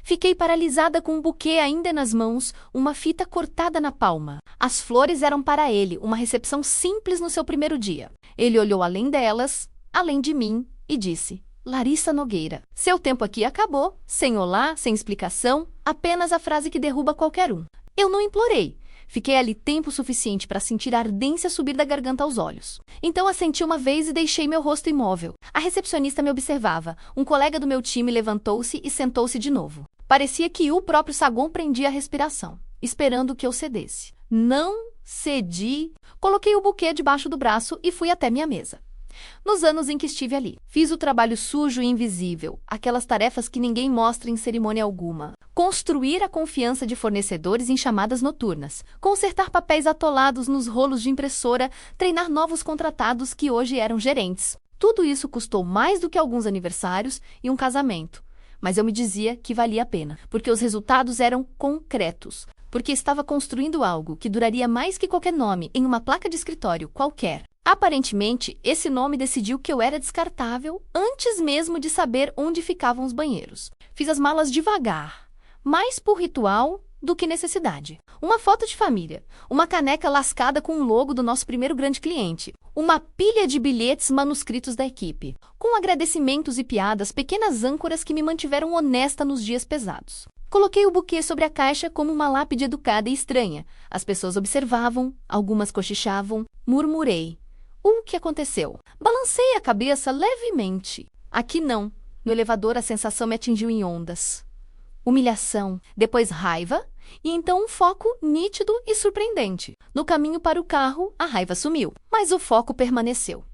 Fiquei paralisada com um buquê ainda nas mãos, uma fita cortada na palma. As flores eram para ele, uma recepção simples no seu primeiro dia. Ele olhou além delas, além de mim, e disse: Larissa Nogueira, seu tempo aqui acabou, sem olá, sem explicação, apenas a frase que derruba qualquer um. Eu não implorei. Fiquei ali tempo suficiente para sentir a ardência subir da garganta aos olhos. Então assenti uma vez e deixei meu rosto imóvel. A recepcionista me observava. Um colega do meu time levantou-se e sentou-se de novo. Parecia que o próprio saguão prendia a respiração, esperando que eu cedesse. Não cedi. Coloquei o buquê debaixo do braço e fui até minha mesa. Nos anos em que estive ali, fiz o trabalho sujo e invisível, aquelas tarefas que ninguém mostra em cerimônia alguma. Construir a confiança de fornecedores em chamadas noturnas, consertar papéis atolados nos rolos de impressora, treinar novos contratados que hoje eram gerentes. Tudo isso custou mais do que alguns aniversários e um casamento. Mas eu me dizia que valia a pena, porque os resultados eram concretos, porque estava construindo algo que duraria mais que qualquer nome em uma placa de escritório qualquer. Aparentemente, esse nome decidiu que eu era descartável antes mesmo de saber onde ficavam os banheiros. Fiz as malas devagar, mais por ritual do que necessidade. Uma foto de família, uma caneca lascada com o logo do nosso primeiro grande cliente, uma pilha de bilhetes manuscritos da equipe, com agradecimentos e piadas, pequenas âncoras que me mantiveram honesta nos dias pesados. Coloquei o buquê sobre a caixa como uma lápide educada e estranha. As pessoas observavam, algumas cochichavam, murmurei. O que aconteceu? Balancei a cabeça levemente. Aqui não. No elevador a sensação me atingiu em ondas. Humilhação, depois raiva, e então um foco nítido e surpreendente. No caminho para o carro, a raiva sumiu, mas o foco permaneceu.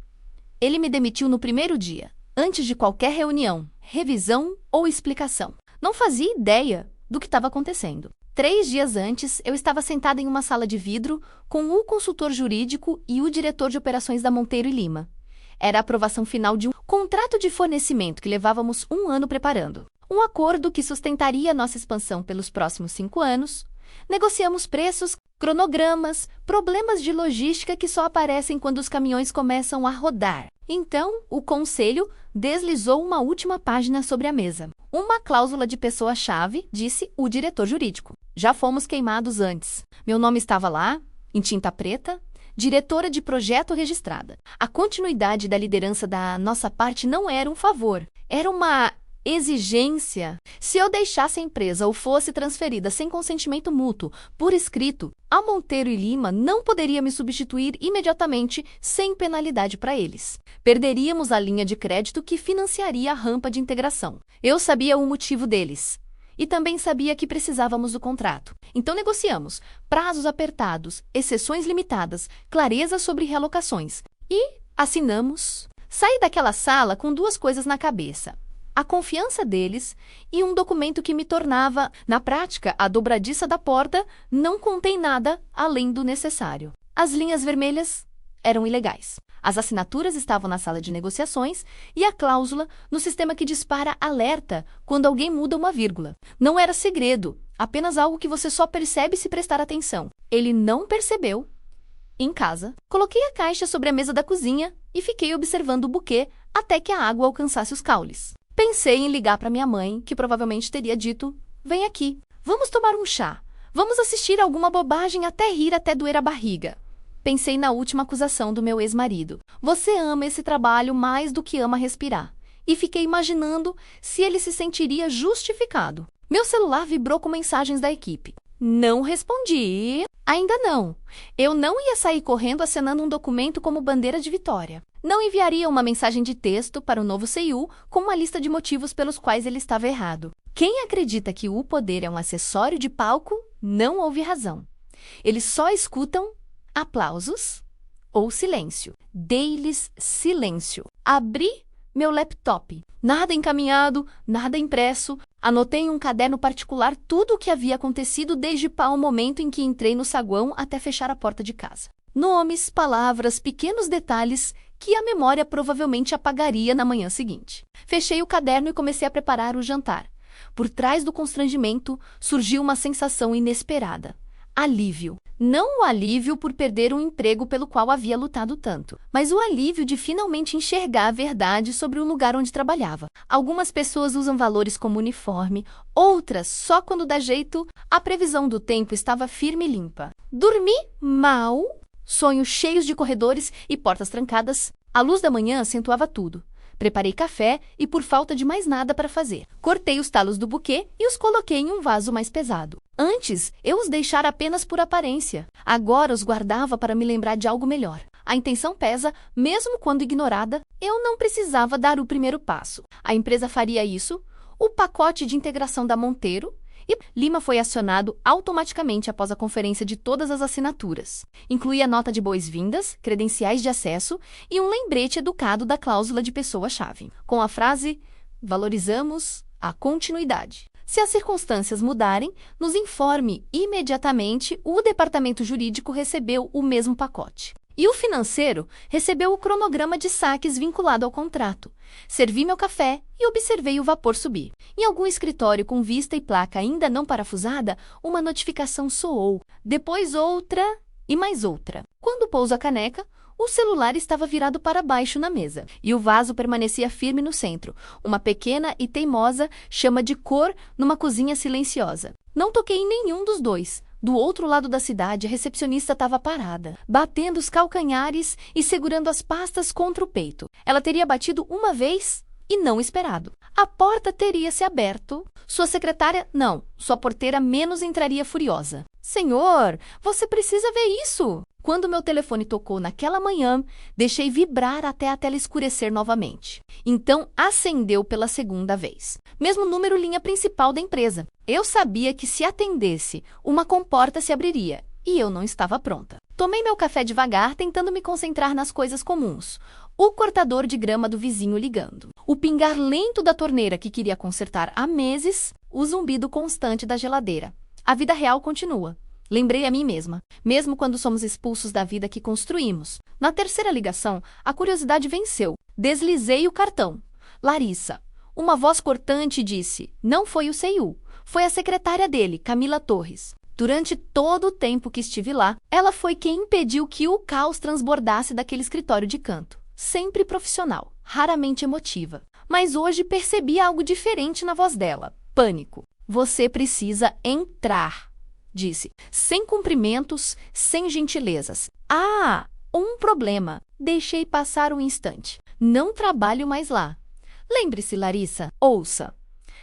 Ele me demitiu no primeiro dia, antes de qualquer reunião, revisão ou explicação. Não fazia ideia do que estava acontecendo. 3 dias antes, eu estava sentada em uma sala de vidro com o consultor jurídico e o diretor de operações da Monteiro e Lima. Era a aprovação final de um contrato de fornecimento que levávamos 1 ano preparando. Um acordo que sustentaria nossa expansão pelos próximos 5 anos. Negociamos preços, cronogramas, problemas de logística que só aparecem quando os caminhões começam a rodar. Então, o conselho deslizou uma última página sobre a mesa. Uma cláusula de pessoa-chave, disse o diretor jurídico. Já fomos queimados antes. Meu nome estava lá, em tinta preta, diretora de projeto registrada. A continuidade da liderança da nossa parte não era um favor, era uma exigência. Se eu deixasse a empresa ou fosse transferida sem consentimento mútuo, por escrito, a Monteiro e Lima não poderia me substituir imediatamente sem penalidade para eles. Perderíamos a linha de crédito que financiaria a rampa de integração. Eu sabia o motivo deles. E também sabia que precisávamos do contrato. Então negociamos prazos apertados, exceções limitadas, clareza sobre realocações. E assinamos. Saí daquela sala com 2 coisas na cabeça. A confiança deles e um documento que me tornava, na prática, a dobradiça da porta não contém nada além do necessário. As linhas vermelhas eram ilegais. As assinaturas estavam na sala de negociações e a cláusula no sistema que dispara alerta quando alguém muda uma vírgula. Não era segredo, apenas algo que você só percebe se prestar atenção. Ele não percebeu. Em casa, coloquei a caixa sobre a mesa da cozinha e fiquei observando o buquê até que a água alcançasse os caules. Pensei em ligar para minha mãe, que provavelmente teria dito: vem aqui, vamos tomar um chá, vamos assistir a alguma bobagem até rir até doer a barriga. Pensei na última acusação do meu ex-marido. Você ama esse trabalho mais do que ama respirar. E fiquei imaginando se ele se sentiria justificado. Meu celular vibrou com mensagens da equipe. Não respondi. Ainda não. Eu não ia sair correndo acenando um documento como bandeira de vitória. Não enviaria uma mensagem de texto para o novo CEO com uma lista de motivos pelos quais ele estava errado. Quem acredita que o poder é um acessório de palco, não ouve razão. Eles só escutam aplausos ou silêncio. Dei-lhes silêncio. Abri meu laptop. Nada encaminhado, nada impresso. Anotei em um caderno particular tudo o que havia acontecido desde o momento em que entrei no saguão até fechar a porta de casa. Nomes, palavras, pequenos detalhes que a memória provavelmente apagaria na manhã seguinte. Fechei o caderno e comecei a preparar o jantar. Por trás do constrangimento, surgiu uma sensação inesperada. alívio. Não o alívio por perder um emprego pelo qual havia lutado tanto, mas o alívio de finalmente enxergar a verdade sobre o lugar onde trabalhava. Algumas pessoas usam valores como uniforme, outras só quando dá jeito. A previsão do tempo estava firme e limpa. Dormi mal, sonhos cheios de corredores e portas trancadas. A luz da manhã acentuava tudo. Preparei café e, por falta de mais nada para fazer, cortei os talos do buquê e os coloquei em um vaso mais pesado. Antes, eu os deixara apenas por aparência. Agora os guardava para me lembrar de algo melhor. A intenção pesa, mesmo quando ignorada. Eu não precisava dar o primeiro passo. A empresa faria isso. O pacote de integração da Monteiro e Lima foi acionado automaticamente após a conferência de todas as assinaturas. Incluía nota de boas-vindas, credenciais de acesso e um lembrete educado da cláusula de pessoa-chave, com a frase: valorizamos a continuidade. Se as circunstâncias mudarem, nos informe imediatamente. O departamento jurídico recebeu o mesmo pacote. E o financeiro recebeu o cronograma de saques vinculado ao contrato. Servi meu café e observei o vapor subir. Em algum escritório com vista e placa ainda não parafusada, uma notificação soou. Depois outra e mais outra. Quando pouso a caneca, o celular estava virado para baixo na mesa e o vaso permanecia firme no centro, uma pequena e teimosa chama de cor numa cozinha silenciosa. Não toquei em nenhum dos dois. Do outro lado da cidade, a recepcionista estava parada, batendo os calcanhares e segurando as pastas contra o peito. Ela teria batido uma vez e não esperado. A porta teria se aberto. Sua secretária, não, sua porteira menos entraria furiosa. Senhor, você precisa ver isso! Quando meu telefone tocou naquela manhã, deixei vibrar até a tela escurecer novamente. Então, acendeu pela segunda vez. Mesmo número linha principal da empresa. Eu sabia que se atendesse, uma comporta se abriria, e eu não estava pronta. Tomei meu café devagar, tentando me concentrar nas coisas comuns. O cortador de grama do vizinho ligando. O pingar lento da torneira que queria consertar há meses. O zumbido constante da geladeira. A vida real continua. Lembrei a mim mesma, mesmo quando somos expulsos da vida que construímos. Na terceira ligação, a curiosidade venceu. Deslizei o cartão. Larissa. Uma voz cortante disse: não foi o CIU, foi a secretária dele, Camila Torres. Durante todo o tempo que estive lá, ela foi quem impediu que o caos transbordasse daquele escritório de canto. Sempre profissional, raramente emotiva. Mas hoje percebi algo diferente na voz dela. Pânico. Você precisa entrar, disse, sem cumprimentos, sem gentilezas. Ah, um problema. Deixei passar um instante. Não trabalho mais lá. Lembre-se, Larissa, ouça.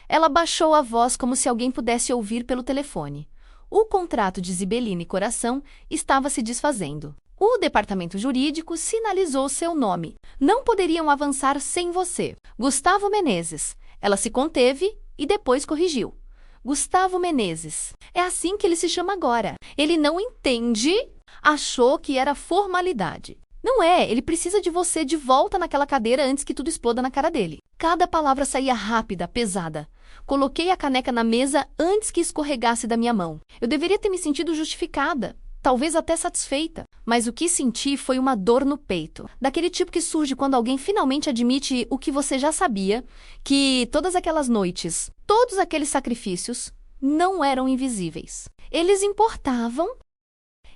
Ela baixou a voz como se alguém pudesse ouvir pelo telefone. O contrato de Zibelina e Coração estava se desfazendo. O departamento jurídico sinalizou seu nome. Não poderiam avançar sem você. Gustavo Menezes. Ela se conteve e depois corrigiu. Gustavo Menezes. É assim que ele se chama agora. Ele não entende. Achou que era formalidade. Não é, ele precisa de você de volta naquela cadeira antes que tudo exploda na cara dele. Cada palavra saía rápida, pesada. Coloquei a caneca na mesa antes que escorregasse da minha mão. Eu deveria ter me sentido justificada, talvez até satisfeita. Mas o que senti foi uma dor no peito. Daquele tipo que surge quando alguém finalmente admite o que você já sabia, que todas aquelas noites, todos aqueles sacrifícios, não eram invisíveis. Eles importavam.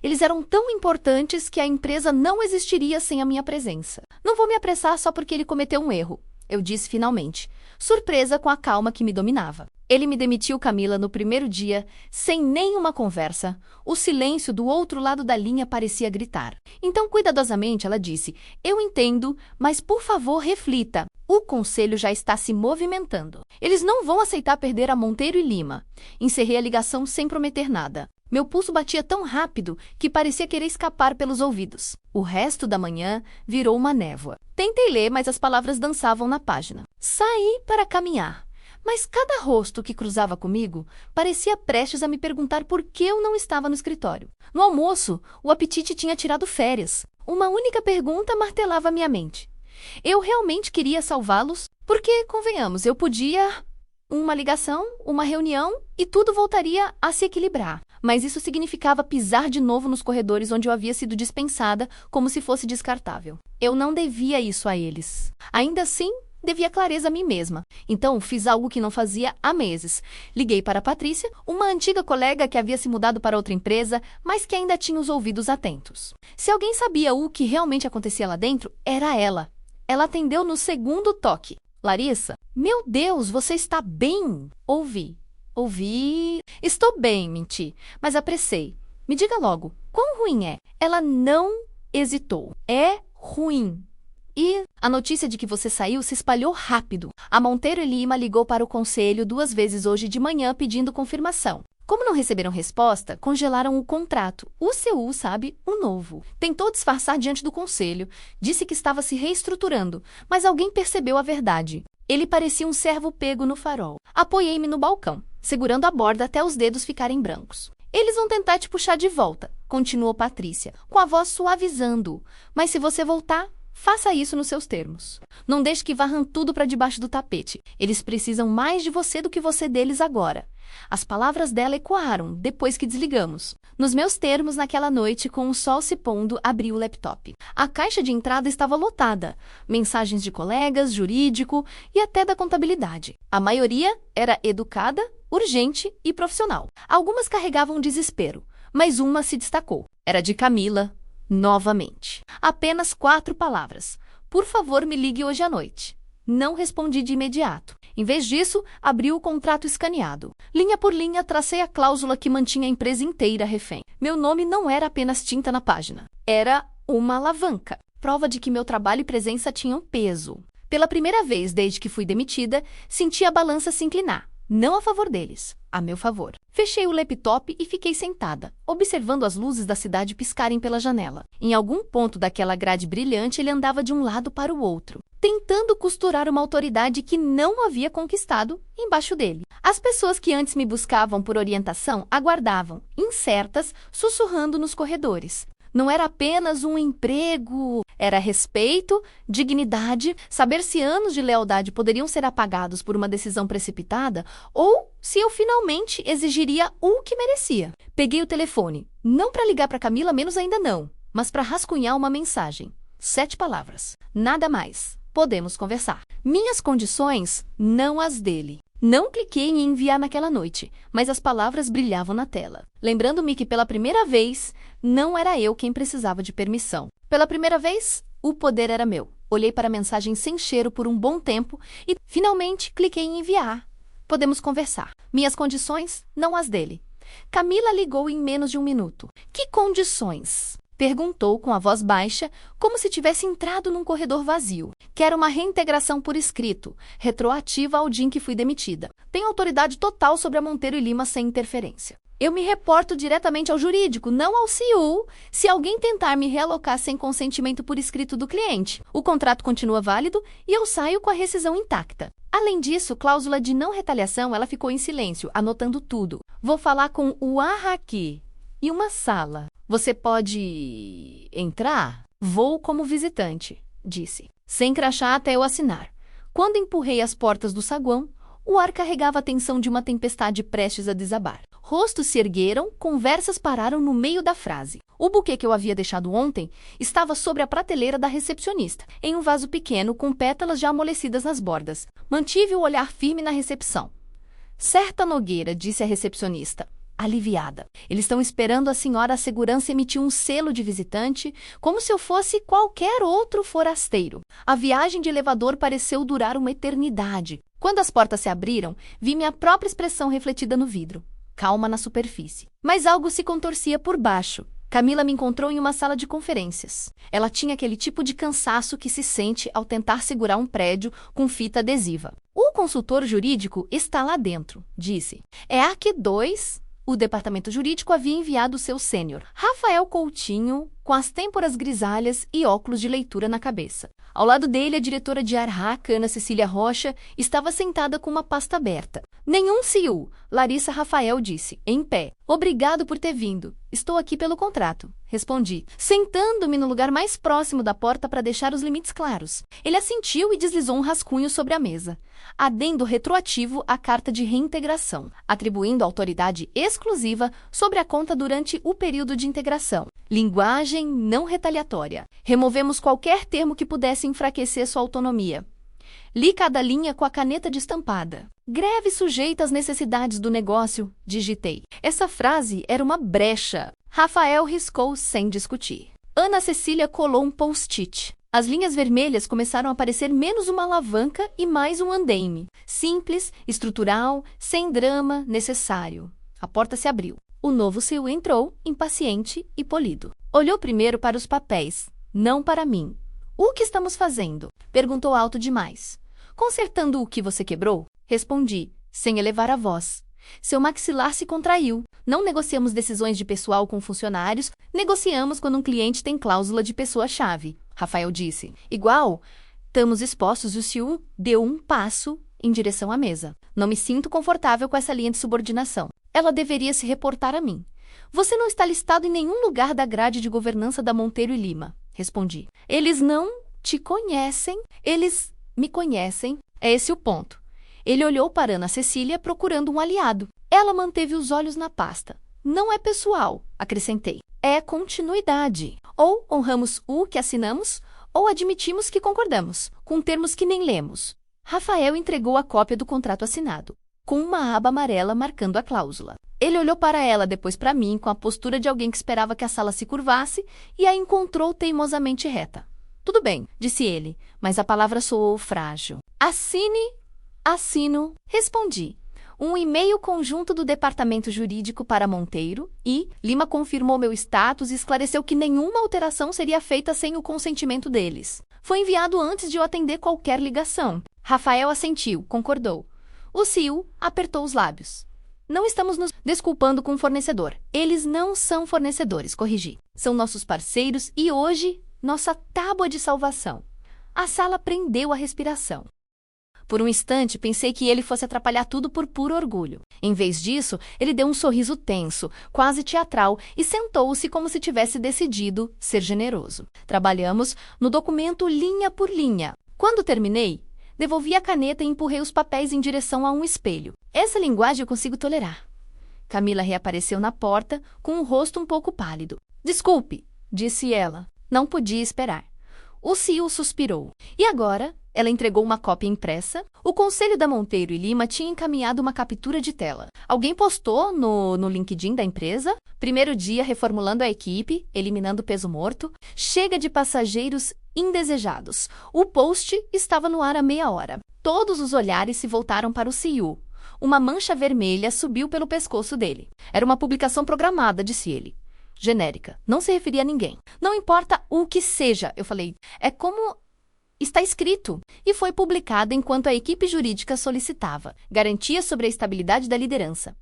Eles eram tão importantes que a empresa não existiria sem a minha presença. Não vou me apressar só porque ele cometeu um erro, eu disse finalmente, surpresa com a calma que me dominava. Ele me demitiu, Camila, no primeiro dia, sem nenhuma conversa. O silêncio do outro lado da linha parecia gritar. Então, cuidadosamente, ela disse: eu entendo, mas por favor, reflita. O conselho já está se movimentando. Eles não vão aceitar perder a Monteiro e Lima. Encerrei a ligação sem prometer nada. Meu pulso batia tão rápido que parecia querer escapar pelos ouvidos. O resto da manhã virou uma névoa. Tentei ler, mas as palavras dançavam na página. Saí para caminhar. Mas cada rosto que cruzava comigo parecia prestes a me perguntar por que eu não estava no escritório. No almoço, o apetite tinha tirado férias. Uma única pergunta martelava minha mente. Eu realmente queria salvá-los? Porque, convenhamos, eu podia... Uma ligação, uma reunião e tudo voltaria a se equilibrar. Mas isso significava pisar de novo nos corredores onde eu havia sido dispensada como se fosse descartável. Eu não devia isso a eles. Ainda assim, devia clareza a mim mesma. Então, fiz algo que não fazia há meses. Liguei para a Patrícia, uma antiga colega que havia se mudado para outra empresa, mas que ainda tinha os ouvidos atentos. Se alguém sabia o que realmente acontecia lá dentro, era ela. Ela atendeu no segundo toque. Larissa, meu Deus, você está bem? Ouvi. Estou bem, menti, mas apressei. Me diga logo, quão ruim é? Ela não hesitou. É ruim. E a notícia de que você saiu se espalhou rápido. A Monteiro e Lima ligou para o conselho 2 vezes hoje de manhã pedindo confirmação. Como não receberam resposta, congelaram o contrato. O CU, sabe, o novo. Tentou disfarçar diante do conselho. Disse que estava se reestruturando, mas alguém percebeu a verdade. Ele parecia um cervo pego no farol. Apoiei-me no balcão, segurando a borda até os dedos ficarem brancos. Eles vão tentar te puxar de volta, continuou Patrícia, com a voz suavizando. Mas se você voltar, faça isso nos seus termos. Não deixe que varram tudo para debaixo do tapete. Eles precisam mais de você do que você deles agora. As palavras dela ecoaram depois que desligamos. Nos meus termos, naquela noite, com o sol se pondo, abri o laptop. A caixa de entrada estava lotada. Mensagens de colegas, jurídico e até da contabilidade. A maioria era educada, urgente e profissional. Algumas carregavam desespero, mas uma se destacou. Era de Camila, novamente. Apenas 4 palavras. Por favor, me ligue hoje à noite. Não respondi de imediato. Em vez disso, abri o contrato escaneado. Linha por linha, tracei a cláusula que mantinha a empresa inteira refém. Meu nome não era apenas tinta na página. Era uma alavanca. Prova de que meu trabalho e presença tinham peso. Pela primeira vez desde que fui demitida, senti a balança se inclinar. Não a favor deles, a meu favor. Fechei o laptop e fiquei sentada, observando as luzes da cidade piscarem pela janela. Em algum ponto daquela grade brilhante, ele andava de um lado para o outro, tentando costurar uma autoridade que não havia conquistado embaixo dele. As pessoas que antes me buscavam por orientação aguardavam, incertas, sussurrando nos corredores. Não era apenas um emprego, era respeito, dignidade, saber se anos de lealdade poderiam ser apagados por uma decisão precipitada ou se eu finalmente exigiria o que merecia. Peguei o telefone, não para ligar para Camila, menos ainda não, mas para rascunhar uma mensagem. 7 palavras, nada mais. Podemos conversar. Minhas condições, não as dele. Não cliquei em enviar naquela noite, mas as palavras brilhavam na tela, lembrando-me que pela primeira vez não era eu quem precisava de permissão. Pela primeira vez, o poder era meu. Olhei para a mensagem sem cheiro por um bom tempo e, finalmente, cliquei em enviar. Podemos conversar. Minhas condições, não as dele. Camila ligou em menos de 1 minuto. Que condições? Perguntou com a voz baixa, como se tivesse entrado num corredor vazio. Quero uma reintegração por escrito, retroativa ao dia em que fui demitida. Tenho autoridade total sobre a Monteiro e Lima sem interferência. Eu me reporto diretamente ao jurídico, não ao CU, se alguém tentar me realocar sem consentimento por escrito do cliente. O contrato continua válido e eu saio com a rescisão intacta. Além disso, cláusula de não retaliação, ela ficou em silêncio, anotando tudo. Vou falar com o Arraqui e uma sala. Você pode entrar? Vou como visitante, disse, sem crachá até eu assinar. Quando empurrei as portas do saguão, o ar carregava a tensão de uma tempestade prestes a desabar. Rostos se ergueram, conversas pararam no meio da frase. O buquê que eu havia deixado ontem estava sobre a prateleira da recepcionista, em um vaso pequeno com pétalas já amolecidas nas bordas. Mantive o olhar firme na recepção. Certa Nogueira, disse a recepcionista, aliviada. Eles estão esperando a senhora. A segurança emitiu um selo de visitante, como se eu fosse qualquer outro forasteiro. A viagem de elevador pareceu durar uma eternidade. Quando as portas se abriram, vi minha própria expressão refletida no vidro. Calma na superfície. Mas algo se contorcia por baixo. Camila me encontrou em uma sala de conferências. Ela tinha aquele tipo de cansaço que se sente ao tentar segurar um prédio com fita adesiva. O consultor jurídico está lá dentro, disse. É aqui 2... O departamento jurídico havia enviado seu sênior, Rafael Coutinho, com as têmporas grisalhas e óculos de leitura na cabeça. Ao lado dele, a diretora de Arraca, Ana Cecília Rocha, estava sentada com uma pasta aberta. Nenhum CIU, Larissa Rafael disse, em pé. Obrigado por ter vindo. Estou aqui pelo contrato, respondi, sentando-me no lugar mais próximo da porta para deixar os limites claros. Ele assentiu e deslizou um rascunho sobre a mesa. Adendo retroativo à carta de reintegração, atribuindo autoridade exclusiva sobre a conta durante o período de integração. Linguagem não retaliatória. Removemos qualquer termo que pudesse enfraquecer sua autonomia. Li cada linha com a caneta destampada. Greve sujeita às necessidades do negócio, digitei. Essa frase era uma brecha. Rafael riscou sem discutir. Ana Cecília colou um post-it. As linhas vermelhas começaram a parecer menos uma alavanca e mais um andaime. Simples, estrutural, sem drama, necessário. A porta se abriu. O novo CEO entrou, impaciente e polido. Olhou primeiro para os papéis, não para mim. O que estamos fazendo? Perguntou alto demais. Consertando o que você quebrou? Respondi, sem elevar a voz. Seu maxilar se contraiu. Não negociamos decisões de pessoal com funcionários, negociamos quando um cliente tem cláusula de pessoa-chave. Rafael disse. Igual, estamos expostos e o CEO deu um passo em direção à mesa. Não me sinto confortável com essa linha de subordinação. Ela deveria se reportar a mim. Você não está listado em nenhum lugar da grade de governança da Monteiro e Lima. Respondi. Eles não te conhecem, eles me conhecem. É esse o ponto. Ele olhou para Ana Cecília procurando um aliado. Ela manteve os olhos na pasta. Não é pessoal, acrescentei. É continuidade. Ou honramos o que assinamos, ou admitimos que concordamos, com termos que nem lemos. Rafael entregou a cópia do contrato assinado, com uma aba amarela marcando a cláusula. Ele olhou para ela, depois para mim, com a postura de alguém que esperava que a sala se curvasse e a encontrou teimosamente reta. Tudo bem, disse ele, mas a palavra soou frágil. Assine, assino, respondi. Um e-mail conjunto do departamento jurídico para Monteiro e Lima confirmou meu status e esclareceu que nenhuma alteração seria feita sem o consentimento deles. Foi enviado antes de eu atender qualquer ligação. Rafael assentiu, concordou. O CEO apertou os lábios. Não estamos nos desculpando com o fornecedor. Eles não são fornecedores, corrigi. São nossos parceiros e hoje, nossa tábua de salvação. A sala prendeu a respiração. Por um instante, pensei que ele fosse atrapalhar tudo por puro orgulho. Em vez disso, ele deu um sorriso tenso, quase teatral, e sentou-se como se tivesse decidido ser generoso. Trabalhamos no documento linha por linha. Quando terminei, devolvi a caneta e empurrei os papéis em direção a um espelho. Essa linguagem eu consigo tolerar. Camila reapareceu na porta, com o rosto um pouco pálido. Desculpe, disse ela. Não podia esperar. O CEO suspirou. E agora? Ela entregou uma cópia impressa. O Conselho da Monteiro e Lima tinha encaminhado uma captura de tela. Alguém postou no LinkedIn da empresa. Primeiro dia reformulando a equipe, eliminando peso morto. Chega de passageiros indesejados. O post estava no ar há meia hora. Todos os olhares se voltaram para o CEO. Uma mancha vermelha subiu pelo pescoço dele. Era uma publicação programada, disse ele. Genérica. Não se referia a ninguém. Não importa o que seja, eu falei. É como está escrito. E foi publicada enquanto a equipe jurídica solicitava. Garantia sobre a estabilidade da liderança.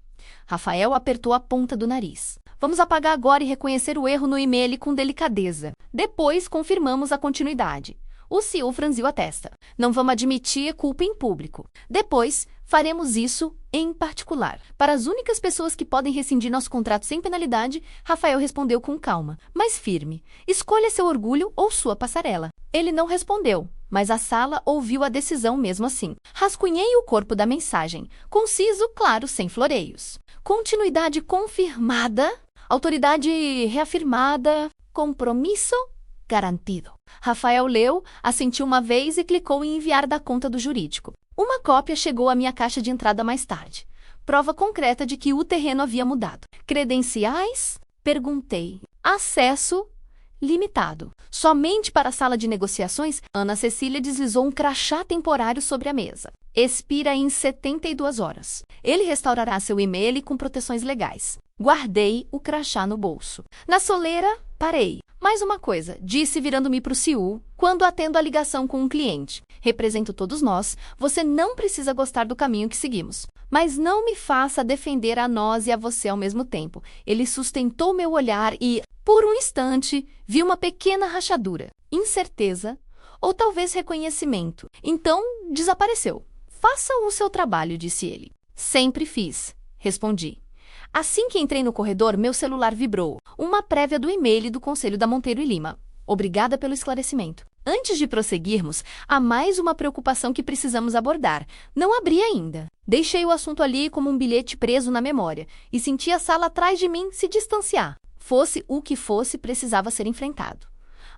Rafael apertou a ponta do nariz. Vamos apagar agora e reconhecer o erro no e-mail com delicadeza. Depois confirmamos a continuidade. O CEO franziu a testa. Não vamos admitir culpa em público. Depois, faremos isso em particular. Para as únicas pessoas que podem rescindir nosso contrato sem penalidade, Rafael respondeu com calma, mas firme. Escolha seu orgulho ou sua passarela. Ele não respondeu, mas a sala ouviu a decisão mesmo assim. Rascunhei o corpo da mensagem. Conciso, claro, sem floreios. Continuidade confirmada. Autoridade reafirmada. Compromisso garantido. Rafael leu, assentiu uma vez e clicou em enviar da conta do jurídico. Uma cópia chegou à minha caixa de entrada mais tarde. Prova concreta de que o terreno havia mudado. Credenciais? Perguntei. Acesso limitado. Somente para a sala de negociações, Ana Cecília deslizou um crachá temporário sobre a mesa. Expira em 72 horas. Ele restaurará seu e-mail com proteções legais. Guardei o crachá no bolso. Na soleira, parei. Mais uma coisa, disse virando-me para o CEO, quando atendo a ligação com um cliente. Represento todos nós, você não precisa gostar do caminho que seguimos. Mas não me faça defender a nós e a você ao mesmo tempo. Ele sustentou meu olhar e, por um instante, vi uma pequena rachadura. Incerteza, ou talvez reconhecimento. Então, desapareceu. Faça o seu trabalho, disse ele. Sempre fiz, respondi. Assim que entrei no corredor, meu celular vibrou. Uma prévia do e-mail do Conselho da Monteiro e Lima. Obrigada pelo esclarecimento. Antes de prosseguirmos, há mais uma preocupação que precisamos abordar. Não abri ainda. Deixei o assunto ali como um bilhete preso na memória e senti a sala atrás de mim se distanciar. Fosse o que fosse, precisava ser enfrentado.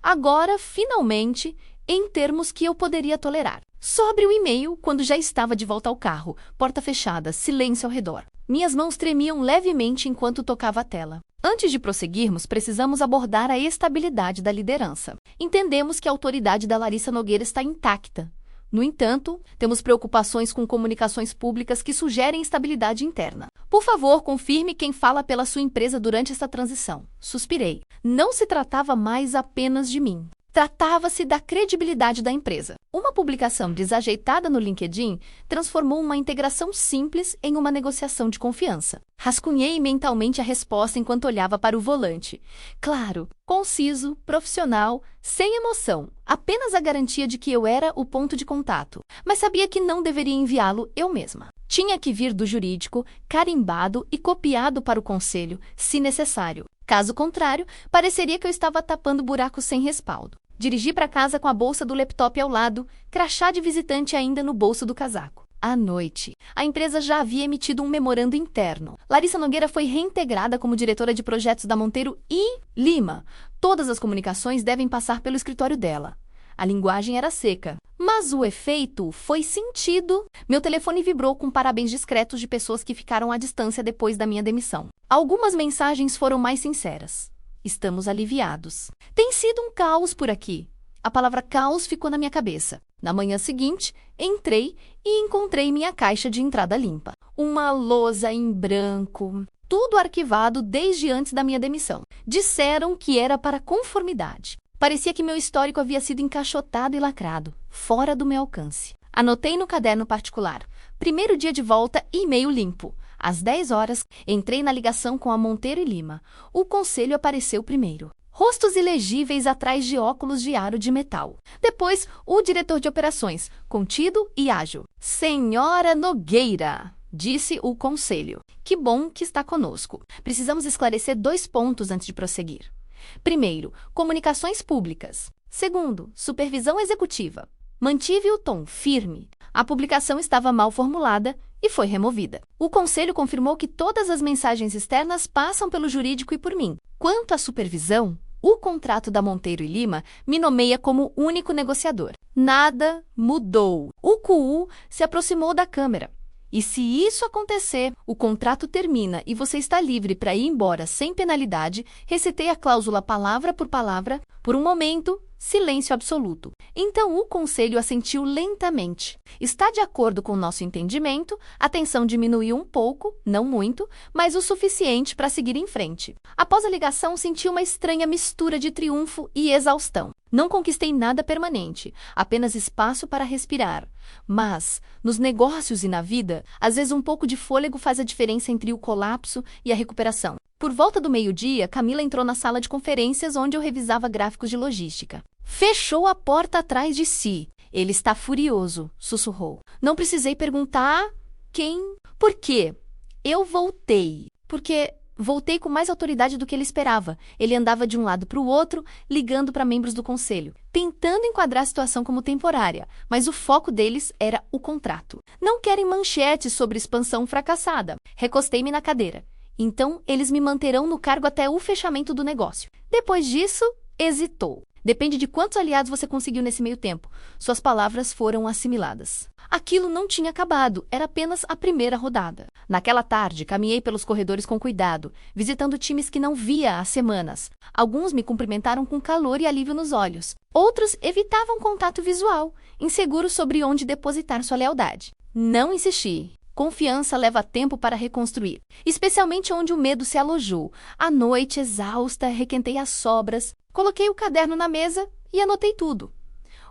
Agora, finalmente, em termos que eu poderia tolerar. Só abri o e-mail quando já estava de volta ao carro, porta fechada, silêncio ao redor. Minhas mãos tremiam levemente enquanto tocava a tela. Antes de prosseguirmos, precisamos abordar a estabilidade da liderança. Entendemos que a autoridade da Larissa Nogueira está intacta. No entanto, temos preocupações com comunicações públicas que sugerem instabilidade interna. Por favor, confirme quem fala pela sua empresa durante esta transição. Suspirei. Não se tratava mais apenas de mim. Tratava-se da credibilidade da empresa. Uma publicação desajeitada no LinkedIn transformou uma integração simples em uma negociação de confiança. Rascunhei mentalmente a resposta enquanto olhava para o volante. Claro, conciso, profissional, sem emoção, apenas a garantia de que eu era o ponto de contato, mas sabia que não deveria enviá-lo eu mesma. Tinha que vir do jurídico, carimbado e copiado para o conselho, se necessário. Caso contrário, pareceria que eu estava tapando buracos sem respaldo. Dirigi para casa com a bolsa do laptop ao lado, crachá de visitante ainda no bolso do casaco. À noite, a empresa já havia emitido um memorando interno. Larissa Nogueira foi reintegrada como diretora de projetos da Monteiro e Lima. Todas as comunicações devem passar pelo escritório dela. A linguagem era seca, mas o efeito foi sentido. Meu telefone vibrou com parabéns discretos de pessoas que ficaram à distância depois da minha demissão. Algumas mensagens foram mais sinceras. Estamos aliviados. Tem sido um caos por aqui. A palavra caos ficou na minha cabeça. Na manhã seguinte, entrei e encontrei minha caixa de entrada limpa. Uma lousa em branco. Tudo arquivado desde antes da minha demissão. Disseram que era para conformidade. Parecia que meu histórico havia sido encaixotado e lacrado, fora do meu alcance. Anotei no caderno particular. Primeiro dia de volta, e-mail limpo. Às 10 horas, entrei na ligação com a Monteiro e Lima. O conselho apareceu primeiro. Rostos ilegíveis atrás de óculos de aro de metal. Depois, o diretor de operações, contido e ágil. Senhora Nogueira, disse o conselho. Que bom que está conosco. Precisamos esclarecer 2 pontos antes de prosseguir. Primeiro, comunicações públicas. Segundo, supervisão executiva. Mantive o tom firme. A publicação estava mal formulada e foi removida. O conselho confirmou que todas as mensagens externas passam pelo jurídico e por mim. Quanto à supervisão, o contrato da Monteiro e Lima me nomeia como único negociador. Nada mudou. O CUU se aproximou da Câmara. E se isso acontecer, o contrato termina e você está livre para ir embora sem penalidade. Recitei a cláusula palavra por palavra. Por um momento, silêncio absoluto. Então o conselho assentiu lentamente. Está de acordo com o nosso entendimento, a tensão diminuiu um pouco, não muito, mas o suficiente para seguir em frente. Após a ligação, senti uma estranha mistura de triunfo e exaustão. Não conquistei nada permanente, apenas espaço para respirar. Mas, nos negócios e na vida, às vezes um pouco de fôlego faz a diferença entre o colapso e a recuperação. Por volta do meio-dia, Camila entrou na sala de conferências onde eu revisava gráficos de logística. Fechou a porta atrás de si. Ele está furioso, sussurrou. Não precisei perguntar quem. Por quê? Eu voltei. Porque voltei com mais autoridade do que ele esperava. Ele andava de um lado para o outro, ligando para membros do conselho, tentando enquadrar a situação como temporária, mas o foco deles era o contrato. Não querem manchetes sobre expansão fracassada. Recostei-me na cadeira. Então, eles me manterão no cargo até o fechamento do negócio. Depois disso, hesitou. Depende de quantos aliados você conseguiu nesse meio tempo. Suas palavras foram assimiladas. Aquilo não tinha acabado, era apenas a primeira rodada. Naquela tarde, caminhei pelos corredores com cuidado, visitando times que não via há semanas. Alguns me cumprimentaram com calor e alívio nos olhos. Outros evitavam contato visual, inseguros sobre onde depositar sua lealdade. Não insisti. Confiança leva tempo para reconstruir, especialmente onde o medo se alojou. À noite, exausta, requentei as sobras, coloquei o caderno na mesa e anotei tudo.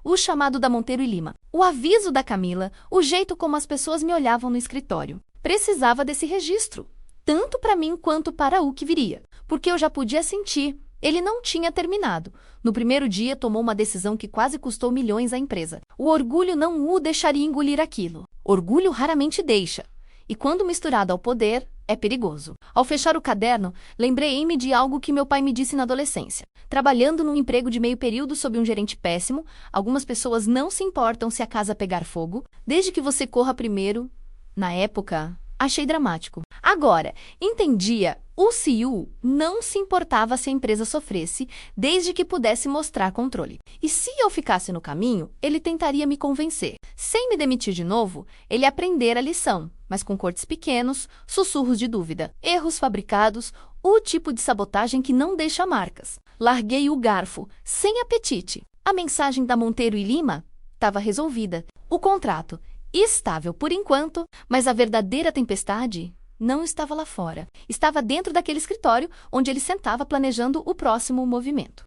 O chamado da Monteiro e Lima, o aviso da Camila, o jeito como as pessoas me olhavam no escritório. Precisava desse registro, tanto para mim quanto para o que viria, porque eu já podia sentir. Ele não tinha terminado. No primeiro dia, tomou uma decisão que quase custou milhões à empresa. O orgulho não o deixaria engolir aquilo. Orgulho raramente deixa. E quando misturado ao poder, é perigoso. Ao fechar o caderno, lembrei-me de algo que meu pai me disse na adolescência. Trabalhando num emprego de meio período sob um gerente péssimo, algumas pessoas não se importam se a casa pegar fogo, desde que você corra primeiro. Na época, Achei dramático. Agora, entendia, o CEO não se importava se a empresa sofresse, desde que pudesse mostrar controle. E se eu ficasse no caminho, ele tentaria me convencer. Sem me demitir de novo, ele aprendera a lição, mas com cortes pequenos, sussurros de dúvida, erros fabricados, o tipo de sabotagem que não deixa marcas. Larguei o garfo, sem apetite. A mensagem da Monteiro e Lima estava resolvida. O contrato, estável por enquanto, mas a verdadeira tempestade não estava lá fora. Estava dentro daquele escritório onde ele sentava planejando o próximo movimento.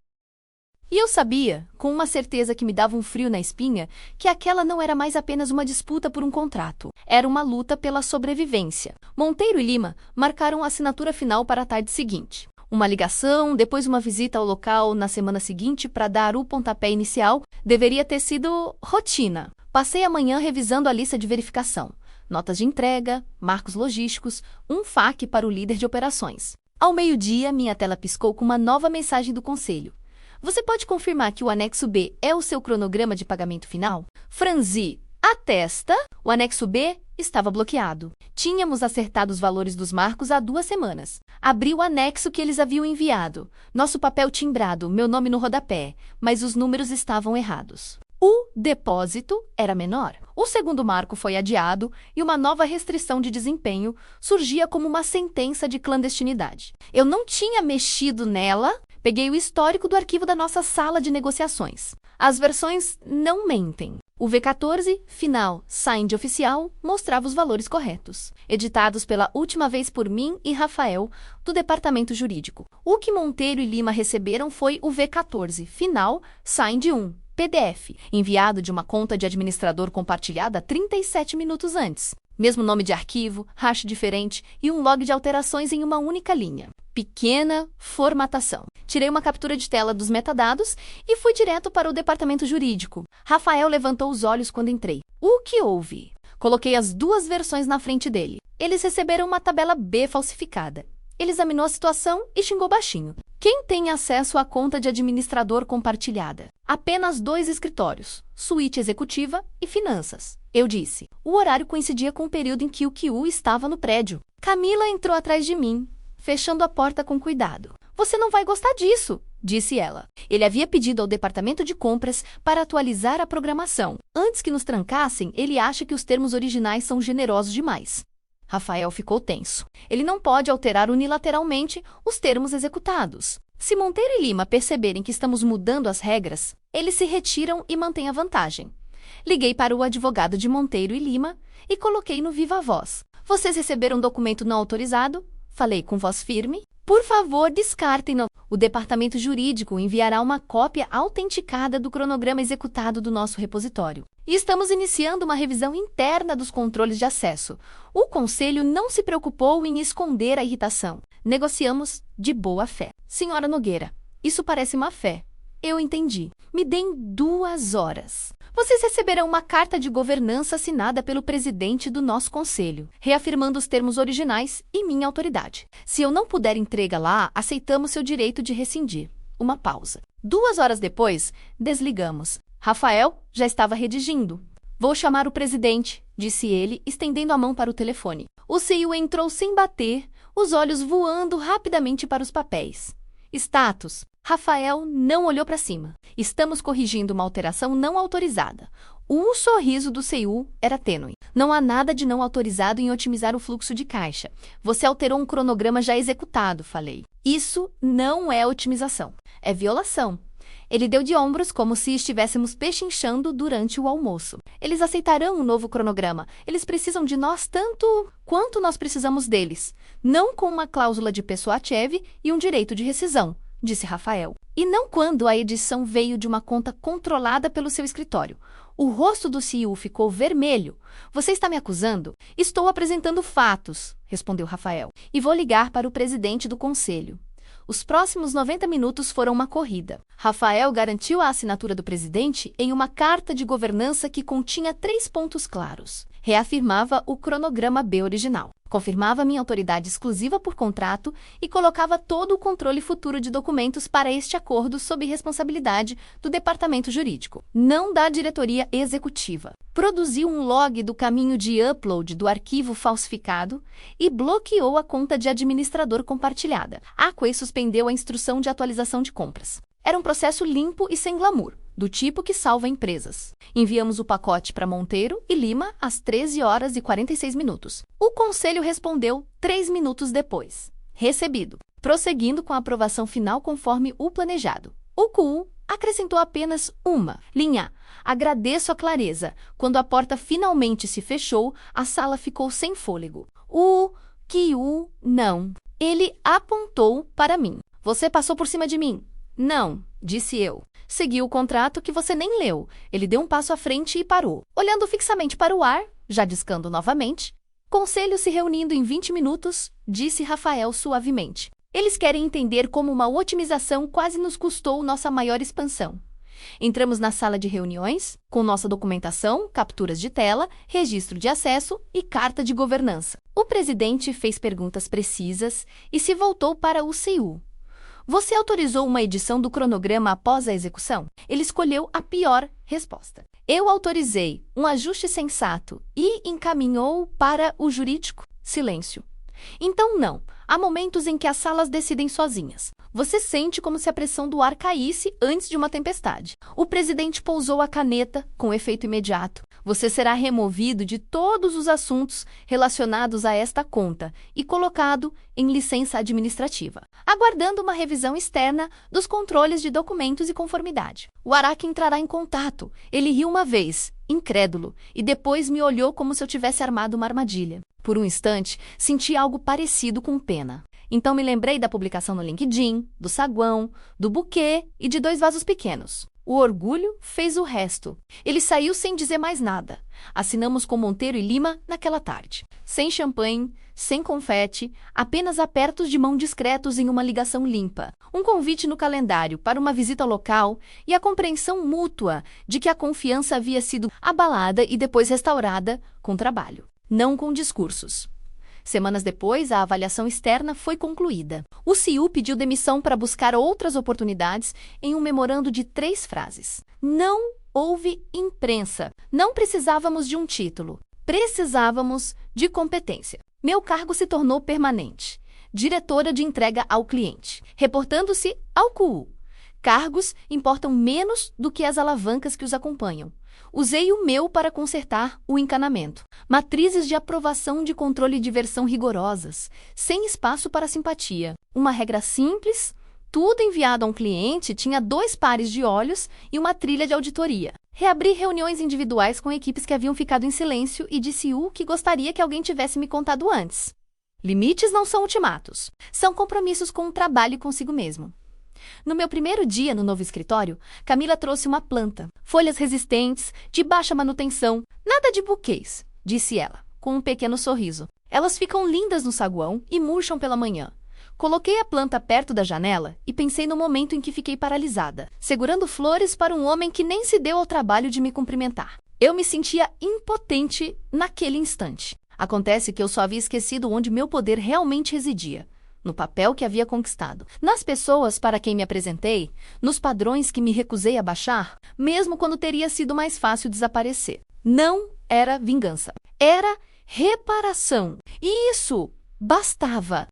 E eu sabia, com uma certeza que me dava um frio na espinha, que aquela não era mais apenas uma disputa por um contrato. Era uma luta pela sobrevivência. Monteiro e Lima marcaram a assinatura final para a tarde seguinte. Uma ligação, depois uma visita ao local na semana seguinte para dar o pontapé inicial, deveria ter sido rotina. Passei a manhã revisando a lista de verificação. Notas de entrega, marcos logísticos, um FAQ para o líder de operações. Ao meio-dia, minha tela piscou com uma nova mensagem do conselho. Você pode confirmar que o anexo B é o seu cronograma de pagamento final? Franzi a testa. O anexo B estava bloqueado. Tínhamos acertado os valores dos marcos há 2 semanas. Abri o anexo que eles haviam enviado. Nosso papel timbrado, meu nome no rodapé, mas os números estavam errados. O depósito era menor. O segundo marco foi adiado e uma nova restrição de desempenho surgia como uma sentença de clandestinidade. Eu não tinha mexido nela. Peguei o histórico do arquivo da nossa sala de negociações. As versões não mentem. O V14, final, signed oficial, mostrava os valores corretos, editados pela última vez por mim e Rafael, do departamento jurídico. O que Monteiro e Lima receberam foi o V14, final, signed 1, PDF, enviado de uma conta de administrador compartilhada 37 minutos antes. Mesmo nome de arquivo, hash diferente e um log de alterações em uma única linha. Pequena formatação. Tirei uma captura de tela dos metadados e fui direto para o departamento jurídico. Rafael levantou os olhos quando entrei. O que houve? Coloquei as 2 versões na frente dele. Eles receberam uma tabela B falsificada. Ele examinou a situação e xingou baixinho. Quem tem acesso à conta de administrador compartilhada? Apenas 2 escritórios, suíte executiva e finanças. Eu disse. O horário coincidia com o período em que o QU estava no prédio. Camila entrou atrás de mim, fechando a porta com cuidado. Você não vai gostar disso, disse ela. Ele havia pedido ao departamento de compras para atualizar a programação. Antes que nos trancassem, ele acha que os termos originais são generosos demais. Rafael ficou tenso. Ele não pode alterar unilateralmente os termos executados. Se Monteiro e Lima perceberem que estamos mudando as regras, eles se retiram e mantêm a vantagem. Liguei para o advogado de Monteiro e Lima e coloquei no viva voz. Vocês receberam um documento não autorizado? Falei com voz firme. Por favor, descartem-no. O departamento jurídico enviará uma cópia autenticada do cronograma executado do nosso repositório. E estamos iniciando uma revisão interna dos controles de acesso. O conselho não se preocupou em esconder a irritação. Negociamos de boa fé. Senhora Nogueira, isso parece má fé. Eu entendi. Me deem 2 horas. Vocês receberão uma carta de governança assinada pelo presidente do nosso conselho, reafirmando os termos originais e minha autoridade. Se eu não puder entrega lá, aceitamos seu direito de rescindir. Uma pausa. 2 horas depois, desligamos. Rafael já estava redigindo. Vou chamar o presidente, disse ele, estendendo a mão para o telefone. O CEO entrou sem bater, os olhos voando rapidamente para os papéis. Status. Rafael não olhou para cima. Estamos corrigindo uma alteração não autorizada. O sorriso do CEO era tênue. Não há nada de não autorizado em otimizar o fluxo de caixa. Você alterou um cronograma já executado, falei. Isso não é otimização. É violação. Ele deu de ombros como se estivéssemos pechinchando durante o almoço. Eles aceitarão um novo cronograma. Eles precisam de nós tanto quanto nós precisamos deles. Não com uma cláusula de pessoa-chave e um direito de rescisão, disse Rafael. E não quando a edição veio de uma conta controlada pelo seu escritório. O rosto do CEO ficou vermelho. Você está me acusando? Estou apresentando fatos, respondeu Rafael. E vou ligar para o presidente do conselho. Os próximos 90 minutos foram uma corrida. Rafael garantiu a assinatura do presidente em uma carta de governança que continha 3 pontos claros. Reafirmava o cronograma B original. Confirmava minha autoridade exclusiva por contrato e colocava todo o controle futuro de documentos para este acordo sob responsabilidade do departamento jurídico, não da diretoria executiva. Produziu um log do caminho de upload do arquivo falsificado e bloqueou a conta de administrador compartilhada. A Aquay suspendeu a instrução de atualização de compras. Era um processo limpo e sem glamour, do tipo que salva empresas. Enviamos o pacote para Monteiro e Lima às 13h46. O conselho respondeu 3 minutos depois. Recebido. Prosseguindo com a aprovação final conforme o planejado. O QU acrescentou apenas uma linha. Agradeço a clareza. Quando a porta finalmente se fechou, a sala ficou sem fôlego. QU não. Ele apontou para mim. Você passou por cima de mim. Não, disse eu. Segui o contrato que você nem leu. Ele deu um passo à frente e parou, olhando fixamente para o ar, já discando novamente. Conselho se reunindo em 20 minutos, disse Rafael suavemente. Eles querem entender como uma otimização quase nos custou nossa maior expansão. Entramos na sala de reuniões, com nossa documentação, capturas de tela, registro de acesso e carta de governança. O presidente fez perguntas precisas e se voltou para o CU. Você autorizou uma edição do cronograma após a execução? Ele escolheu a pior resposta. Eu autorizei um ajuste sensato e encaminhou para o jurídico. Silêncio. Então não. Há momentos em que as salas decidem sozinhas. Você sente como se a pressão do ar caísse antes de uma tempestade. O presidente pousou a caneta com efeito imediato. Você será removido de todos os assuntos relacionados a esta conta e colocado em licença administrativa, aguardando uma revisão externa dos controles de documentos e conformidade. O Araque entrará em contato. Ele riu uma vez, incrédulo, e depois me olhou como se eu tivesse armado uma armadilha. Por um instante, senti algo parecido com pena. Então me lembrei da publicação no LinkedIn, do saguão, do buquê e de 2 vasos pequenos. O orgulho fez o resto. Ele saiu sem dizer mais nada. Assinamos com Monteiro e Lima naquela tarde. Sem champanhe, sem confete, apenas apertos de mão discretos em uma ligação limpa, um convite no calendário para uma visita local e a compreensão mútua de que a confiança havia sido abalada e depois restaurada com trabalho, não com discursos. Semanas depois, a avaliação externa foi concluída. O CU pediu demissão para buscar outras oportunidades em um memorando de 3 frases. Não houve imprensa. Não precisávamos de um título. Precisávamos de competência. Meu cargo se tornou permanente. Diretora de entrega ao cliente, reportando-se ao QU. Cargos importam menos do que as alavancas que os acompanham. Usei o meu para consertar o encanamento. Matrizes de aprovação de controle de versão rigorosas, sem espaço para simpatia. Uma regra simples, tudo enviado a um cliente tinha 2 pares de olhos e uma trilha de auditoria. Reabri reuniões individuais com equipes que haviam ficado em silêncio e disse que gostaria que alguém tivesse me contado antes. Limites não são ultimatos, são compromissos com o trabalho e consigo mesmo. No meu primeiro dia no novo escritório, Camila trouxe uma planta, folhas resistentes, de baixa manutenção, nada de buquês, disse ela, com um pequeno sorriso. Elas ficam lindas no saguão e murcham pela manhã. Coloquei a planta perto da janela e pensei no momento em que fiquei paralisada, segurando flores para um homem que nem se deu ao trabalho de me cumprimentar. Eu me sentia impotente naquele instante. Acontece que eu só havia esquecido onde meu poder realmente residia. No papel que havia conquistado, nas pessoas para quem me apresentei, nos padrões que me recusei a baixar, mesmo quando teria sido mais fácil desaparecer. Não era vingança, era reparação. E isso bastava.